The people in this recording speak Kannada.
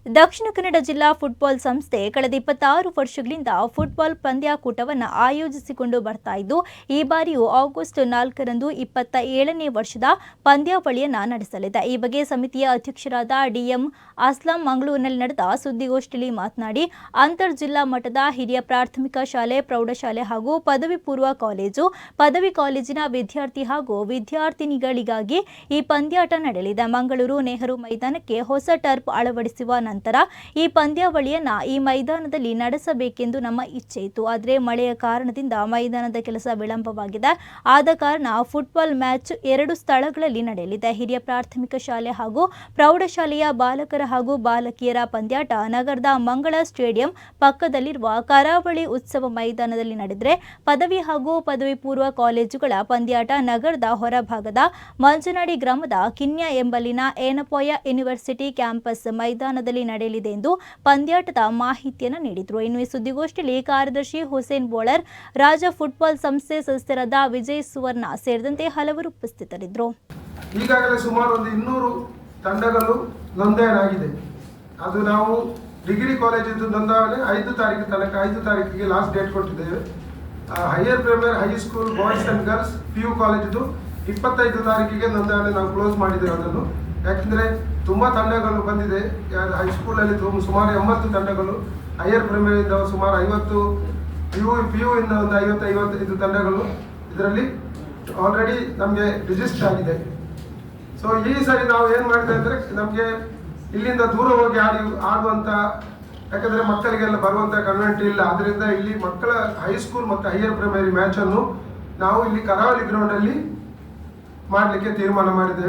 ದಕ್ಷಿಣ ಕನ್ನಡ ಜಿಲ್ಲಾ ಫುಟ್ಬಾಲ್ ಸಂಸ್ಥೆ ಕಳೆದ 26 ವರ್ಷಗಳಿಂದ ಫುಟ್ಬಾಲ್ ಪಂದ್ಯಾಕೂಟವನ್ನು ಆಯೋಜಿಸಿಕೊಂಡು ಬರ್ತಾ ಇದ್ದು, ಈ ಬಾರಿಯೂ ಆಗಸ್ಟ್ 4ರಂದು 27ನೇ ವರ್ಷದ ಪಂದ್ಯಾವಳಿಯನ್ನು ನಡೆಸಲಿದೆ. ಈ ಬಗ್ಗೆ ಸಮಿತಿಯ ಅಧ್ಯಕ್ಷರಾದ ಡಿಎಂ ಅಸ್ಲಾಂ ಮಂಗಳೂರಿನಲ್ಲಿ ನಡೆದ ಸುದ್ದಿಗೋಷ್ಠಿಯಲ್ಲಿ ಮಾತನಾಡಿ, ಅಂತರ್ ಜಿಲ್ಲಾ ಮಟ್ಟದ ಹಿರಿಯ ಪ್ರಾಥಮಿಕ ಶಾಲೆ, ಪ್ರೌಢಶಾಲೆ ಹಾಗೂ ಪದವಿ ಪೂರ್ವ ಕಾಲೇಜು, ಪದವಿ ಕಾಲೇಜಿನ ವಿದ್ಯಾರ್ಥಿ ಹಾಗೂ ವಿದ್ಯಾರ್ಥಿನಿಗಳಿಗಾಗಿ ಈ ಪಂದ್ಯಾಟ ನಡೆಯಲಿದೆ. ಮಂಗಳೂರು ನೆಹರು ಮೈದಾನಕ್ಕೆ ಹೊಸ ಟರ್ಫ್ ಅಳವಡಿಸುವ ನಂತರ ಈ ಪಂದ್ಯಾವಳಿಯನ್ನ ಈ ಮೈದಾನದಲ್ಲಿ ನಡೆಸಬೇಕೆಂದು ನಮ್ಮ ಇಚ್ಛೆ ಇತ್ತು. ಆದರೆ ಮಳೆಯ ಕಾರಣದಿಂದ ಮೈದಾನದ ಕೆಲಸ ವಿಳಂಬವಾಗಿದೆ. ಆದ ಕಾರಣ ಫುಟ್ಬಾಲ್ ಮ್ಯಾಚ್ 2 ಸ್ಥಳಗಳಲ್ಲಿ ನಡೆಯಲಿದೆ. ಹಿರಿಯ ಪ್ರಾಥಮಿಕ ಶಾಲೆ ಹಾಗೂ ಪ್ರೌಢಶಾಲೆಯ ಬಾಲಕರ ಹಾಗೂ ಬಾಲಕಿಯರ ಪಂದ್ಯಾಟ ನಗರದ ಮಂಗಳ ಸ್ಟೇಡಿಯಂ ಪಕ್ಕದಲ್ಲಿರುವ ಕರಾವಳಿ ಉತ್ಸವ ಮೈದಾನದಲ್ಲಿ ನಡೆದರೆ, ಪದವಿ ಹಾಗೂ ಪದವಿ ಪೂರ್ವ ಕಾಲೇಜುಗಳ ಪಂದ್ಯಾಟ ನಗರದ ಹೊರಭಾಗದ ಮಂಜನಾಡಿ ಗ್ರಾಮದ ಕಿನ್ಯ ಎಂಬಲ್ಲಿನ ಏನಪೋಯ ಯೂನಿವರ್ಸಿಟಿ ಕ್ಯಾಂಪಸ್ ಮೈದಾನದಲ್ಲಿ ನಡೆಯಲಿದೆ ಎಂದು ಪಂದ್ಯಾಟದ ಮಾಹಿತಿಯನ್ನು ನೀಡಿದರು. ಇನ್ನು ಈ ಸುದ್ದಿಗೋಷ್ಠಿಯಲ್ಲಿ ಕಾರ್ಯದರ್ಶಿ ಹುಸೇನ್ ಬೋಳರ್, ರಾಜ ಫುಟ್ಬಾಲ್ ಸಂಸ್ಥೆ ಸದಸ್ಯರಾದ ವಿಜಯ್ ಸುವರ್ಣ ಸೇರಿದಂತೆ ಹಲವರು ಉಪಸ್ಥಿತರಿದ್ದರು. ಈಗಾಗಲೇ ಸುಮಾರು 200 ತಂಡಗಳು ನೋಂದಣಿಯಾಗಿದೆ. ಅದು ನಾವು ಡಿಗ್ರಿ ಕಾಲೇಜಿದ್ದು ನೋಂದಣಿ 5 ತಾರೀಕು ತನಕ 5 ತಾರೀಕಿಗೆ ಲಾಸ್ಟ್ ಡೇಟ್ ಕೊಟ್ಟಿದ್ದೇವೆ. Higher primary high school boys and girls PU ಕಾಲೇಜಿದ್ದು 25 ತಾರೀಕಿಗೆ ನೋಂದಣಿ ನಾವು ಕ್ಲೋಸ್ ಮಾಡಿದ್ದೇವೆ. ಅದನ್ನು ಯಾಕೆಂದರೆ ತುಂಬ ತಂಡಗಳು ಬಂದಿದೆ. ಹೈಸ್ಕೂಲಲ್ಲಿ ಸುಮಾರು 80 ತಂಡಗಳು, ಹೈಯರ್ ಪ್ರೈಮರಿಯಿಂದ ಸುಮಾರು 50, PU ಇಂದ ಒಂದು 50-55 ತಂಡಗಳು ಇದರಲ್ಲಿ ಆಲ್ರೆಡಿ ನಮಗೆ ರಿಜಿಸ್ಟರ್ ಆಗಿದೆ. ಸೊ ಈ ಸರಿ ನಾವು ಏನು ಮಾಡಿದೆ ಅಂದರೆ, ನಮಗೆ ಇಲ್ಲಿಂದ ದೂರ ಹೋಗಿ ಆಡುವಂಥ, ಯಾಕಂದರೆ ಮಕ್ಕಳಿಗೆಲ್ಲ ಬರುವಂಥ ಕನ್ವೆಂಟ್ ಇಲ್ಲ. ಅದರಿಂದ ಇಲ್ಲಿ ಮಕ್ಕಳ ಹೈಸ್ಕೂಲ್ ಮತ್ತು ಹೈಯರ್ ಪ್ರೈಮರಿ ಮ್ಯಾಚನ್ನು ನಾವು ಇಲ್ಲಿ ಕರಾವಳಿ ಗ್ರೌಂಡಲ್ಲಿ ಮಾಡಲಿಕ್ಕೆ ತೀರ್ಮಾನ ಮಾಡಿದ್ದೇವೆ.